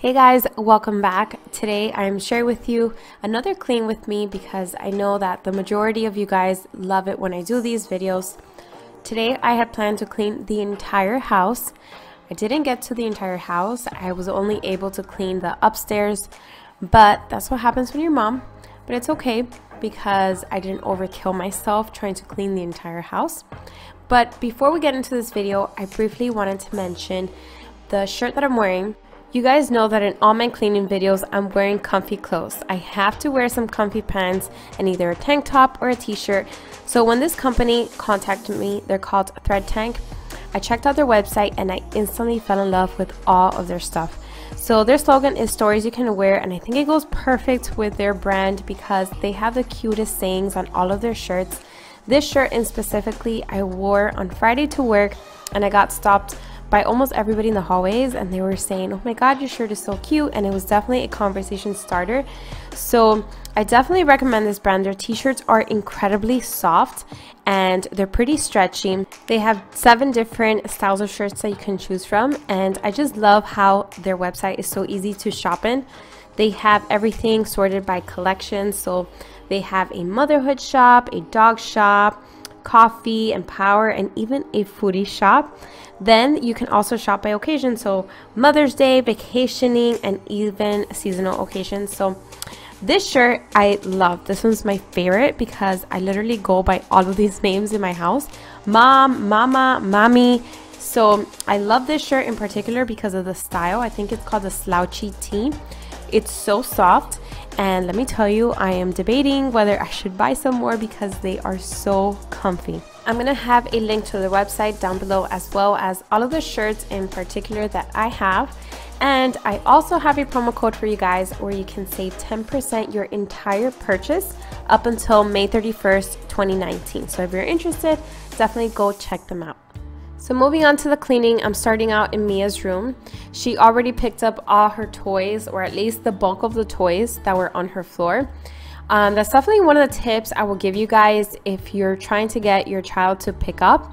Hey guys, welcome back. Today I'm sharing with you another clean with me because I know that the majority of you guys love it when I do these videos. Today I had planned to clean the entire house. I didn't get to the entire house. I was only able to clean the upstairs, but that's what happens when you're mom. But it's okay because I didn't overkill myself trying to clean the entire house. But before we get into this video, I briefly wanted to mention the shirt that I'm wearing. You guys know that in all my cleaning videos, I'm wearing comfy clothes. I have to wear some comfy pants and either a tank top or a t-shirt. So when this company contacted me, they're called Thread Tank, I checked out their website and I instantly fell in love with all of their stuff. So their slogan is stories you can wear, and I think it goes perfect with their brand because they have the cutest sayings on all of their shirts. This shirt in specifically I wore on Friday to work, and I got stopped by almost everybody in the hallways and they were saying, oh my god, your shirt is so cute, and it was definitely a conversation starter. So I definitely recommend this brand. Their t-shirts are incredibly soft and they're pretty stretchy. They have 7 different styles of shirts that you can choose from, and I just love how their website is so easy to shop in. They have everything sorted by collection, so they have a motherhood shop, a dog shop, coffee and power, and even a foodie shop. Then you can also shop by occasion, so Mother's Day, vacationing, and even seasonal occasions. So this shirt I love. This one's my favorite because I literally go by all of these names in my house: mom, mama, mommy. So I love this shirt in particular because of the style. I think it's called a slouchy tee. It's so soft, and let me tell you, I am debating whether I should buy some more because they are so comfy. I'm gonna have a link to the website down below, as well as all of the shirts in particular that I have. And I also have a promo code for you guys where you can save 10% your entire purchase up until May 31st, 2019. So if you're interested, definitely go check them out. So moving on to the cleaning, I'm starting out in Mia's room. She already picked up all her toys, or at least the bulk of the toys that were on her floor. That's definitely one of the tips I will give you guys if you're trying to get your child to pick up.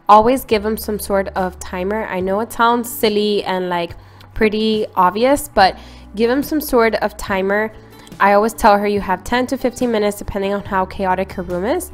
Always give them some sort of timer. I know it sounds silly and like pretty obvious, but give them some sort of timer. I always tell her you have 10 to 15 minutes, depending on how chaotic her room is,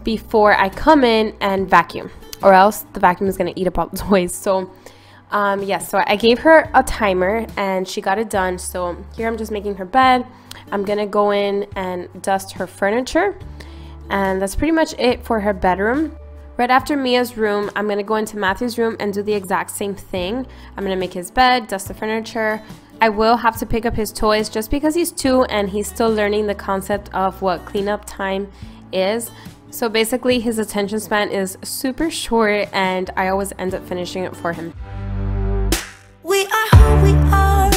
before I come in and vacuum, or else the vacuum is going to eat up all the toys. So yes, so I gave her a timer and she got it done. So here I'm just making her bed. I'm gonna go in and dust her furniture, and that's pretty much it for her bedroom. Right after Mia's room, I'm gonna go into Matthew's room and do the exact same thing. I'm gonna make his bed, dust the furniture. I will have to pick up his toys just because he's 2 and he's still learning the concept of what cleanup time is. So basically his attention span is super short and I always end up finishing it for him. We are who we are.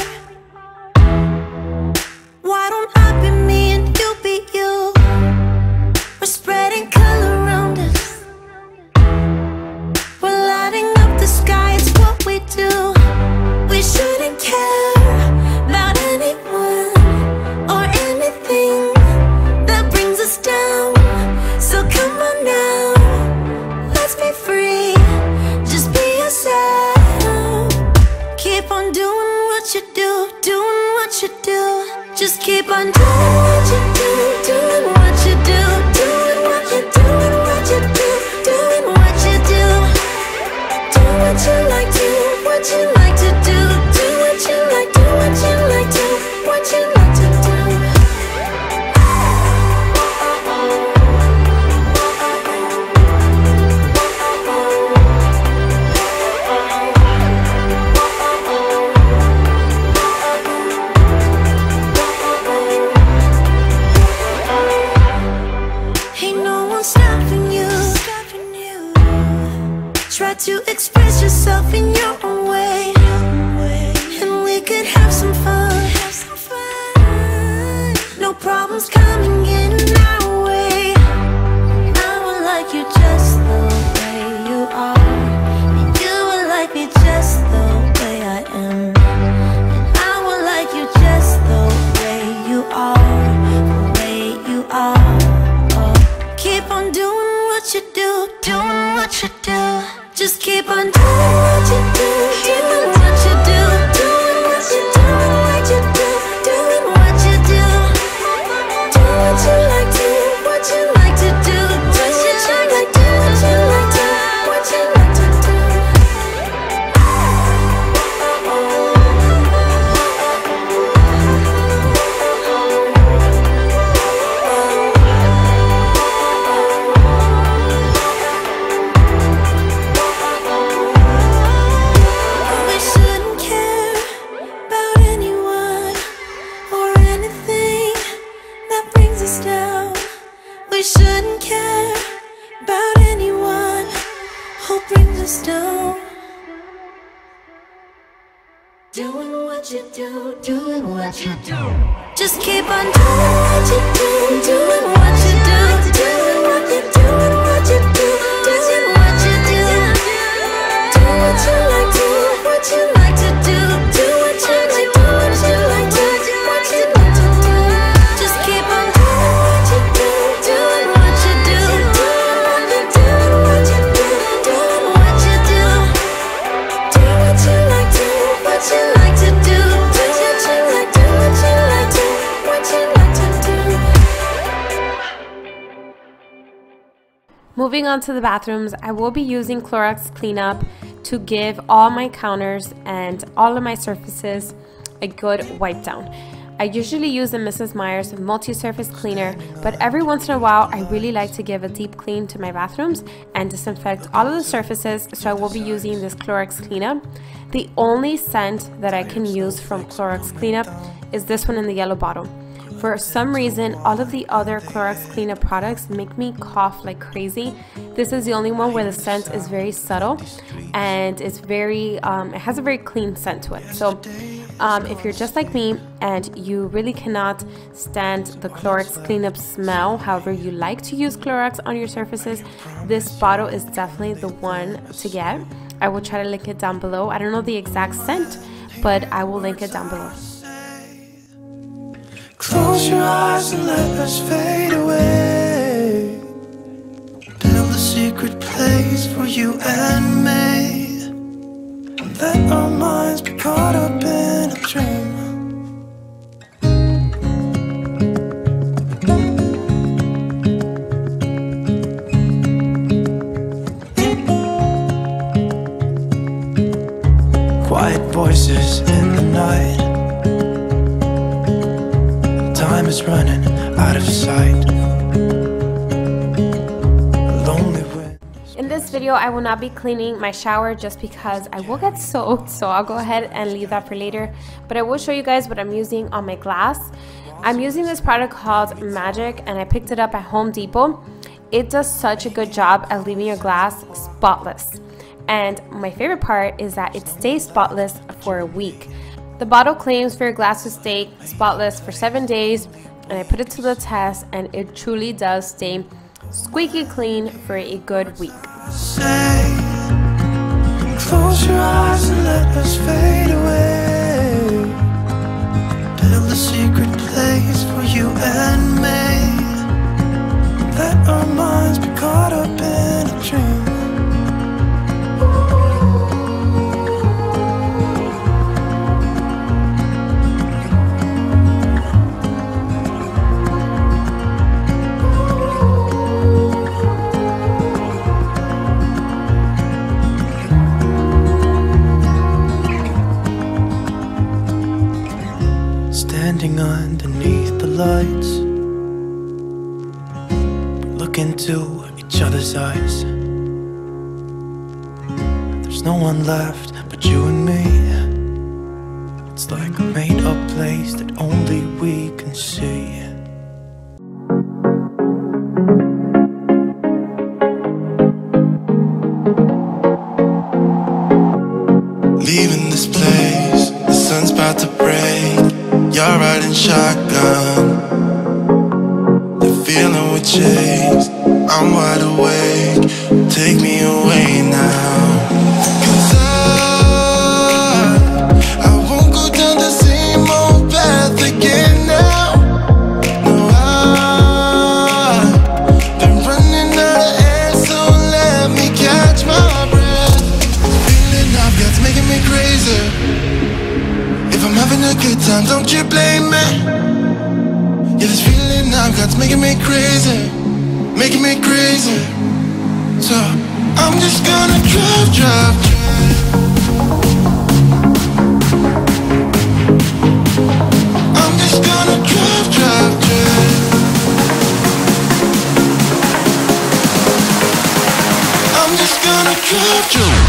Why don't I be me and you be you? We're spreading color around us. We're lighting up the sky, it's what we do. We shouldn't care about anyone or anything that brings us down. So come on now, let's be free. Just be yourself. Keep on doing what you do, doing what you do. Just keep on doing what you do, doing what you do, doing what you do, doing what you do, doing what you do. Do what you like, do what you like to do, do what you like, do what you like, do what you like to do. Try to express yourself in your own way, and we could have some fun. No problems coming in our way. I would like you just the way you are, and you would like me just the way I am, and I would like you just the way you are, the way you are. Oh, keep on doing what you do, doing what you do. Just keep on doing what you do, doing what you do, doing what you do. Just keep on doing what you do, doing what you do, doing what you do, doing what you do, doing what you do. Do what you like, do what you like to do, do what you like, do what you like, do what you like to do. Just keep on doing what you do, doing what you do, doing what you do, doing what you do. Do what you like, do what you like to do, do what you like, do what you like, do what you like to do. Moving on to the bathrooms, I will be using Clorox cleanup to give all my counters and all of my surfaces a good wipe down. I usually use the Mrs. Meyer's multi-surface cleaner, but every once in a while I really like to give a deep clean to my bathrooms and disinfect all of the surfaces, so I will be using this Clorox cleanup. The only scent that I can use from Clorox cleanup is this one in the yellow bottle. For some reason, all of the other Clorox cleanup products make me cough like crazy. This is the only one where the scent is very subtle and it's very, it has a very clean scent to it. So if you're just like me and you really cannot stand the Clorox cleanup smell, however you like to use Clorox on your surfaces, this bottle is definitely the one to get. I will try to link it down below. I don't know the exact scent, but I will link it down below. Close your eyes and let us fade away. Build a secret place for you and me. Let our minds be caught up in a dream. Quiet voices in the night. Time is running out of sight. Lonely wind. In this video, I will not be cleaning my shower just because I will get soaked, so I'll go ahead and leave that for later. But I will show you guys what I'm using on my glass. I'm using this product called Magic, and I picked it up at Home Depot. It does such a good job at leaving your glass spotless. And my favorite part is that it stays spotless for a week. The bottle claims for your glass to stay spotless for 7 days, and I put it to the test, and it truly does stay squeaky clean for a good week. Say, close your eyes and let us fade away. Build a secret place for you and me. Let our minds be caught up in a dream. Standing underneath the lights, look into each other's eyes. There's no one left but you and me. It's like a made-up place that only we can see. Leaving this place, the sun's about to break. You're riding shotgun, the feeling we chase. I'm wide awake, take me away now. 'Cause I won't go down the same old path again now. No, I've been running out of air, so let me catch my breath. Feeling I've got's making me crazy. If I'm having a good time, don't you blame me. Yeah, this feeling I've got's making me crazy, making me crazy. So I'm just gonna drive. I'm just gonna drive. I'm just gonna drive.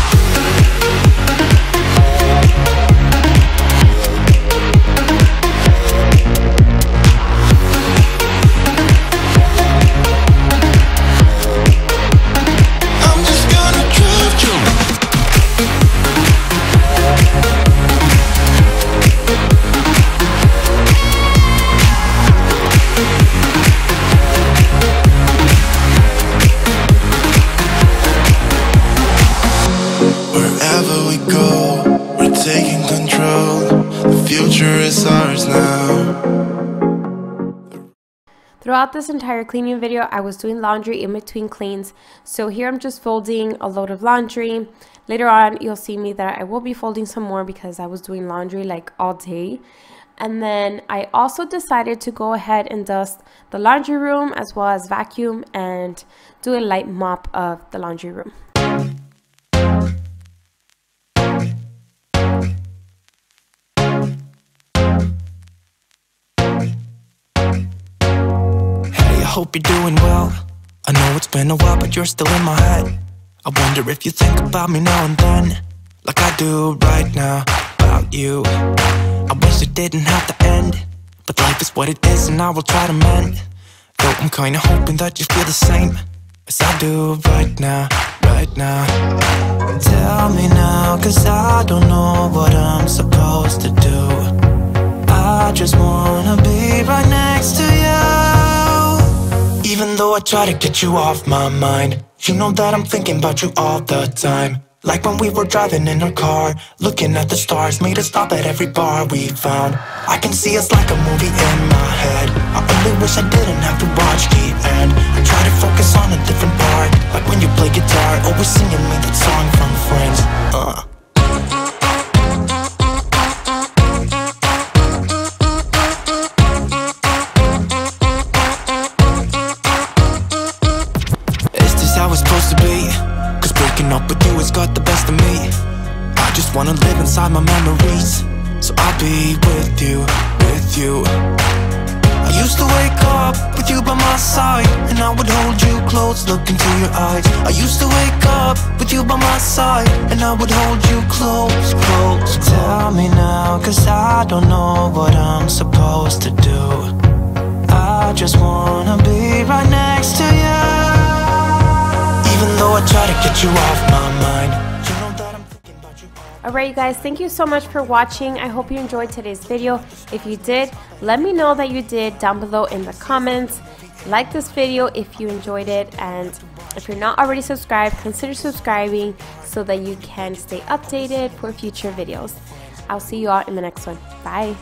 stars now. Throughout this entire cleaning video, I was doing laundry in between cleans. So here I'm just folding a load of laundry. Later on, you'll see me that I will be folding some more because I was doing laundry like all day. And then I also decided to go ahead and dust the laundry room as well as vacuum and do a light mop of the laundry room. I hope you're doing well. I know it's been a while, but you're still in my head. I wonder if you think about me now and then, like I do right now about you. I wish it didn't have to end, but life is what it is and I will try to mend. Though I'm kinda hoping that you feel the same as I do right now, right now. Tell me now, cause I don't know what I'm supposed to do. I just wanna be right next to you. Even though I try to get you off my mind, you know that I'm thinking about you all the time. Like when we were driving in our car, looking at the stars, made us stop at every bar we found. I can see us like a movie in my head. I only wish I didn't have to watch the end. I try to focus on a different part, like when you play guitar, always singing me that song from Friends. Up with you has got the best of me. I just wanna live inside my memories, so I'll be with you, with you. I used to wake up with you by my side, and I would hold you close, look into your eyes. I used to wake up with you by my side, and I would hold you close, close. Tell me now, cause I don't know what I'm supposed to do. I just wanna be right next to you. Even though I try to get you off my mind, you know that I'm thinking about you. Alright you guys, thank you so much for watching. I hope you enjoyed today's video. If you did, let me know that you did down below in the comments. Like this video if you enjoyed it, and if you're not already subscribed, consider subscribing so that you can stay updated for future videos. I'll see you all in the next one. Bye!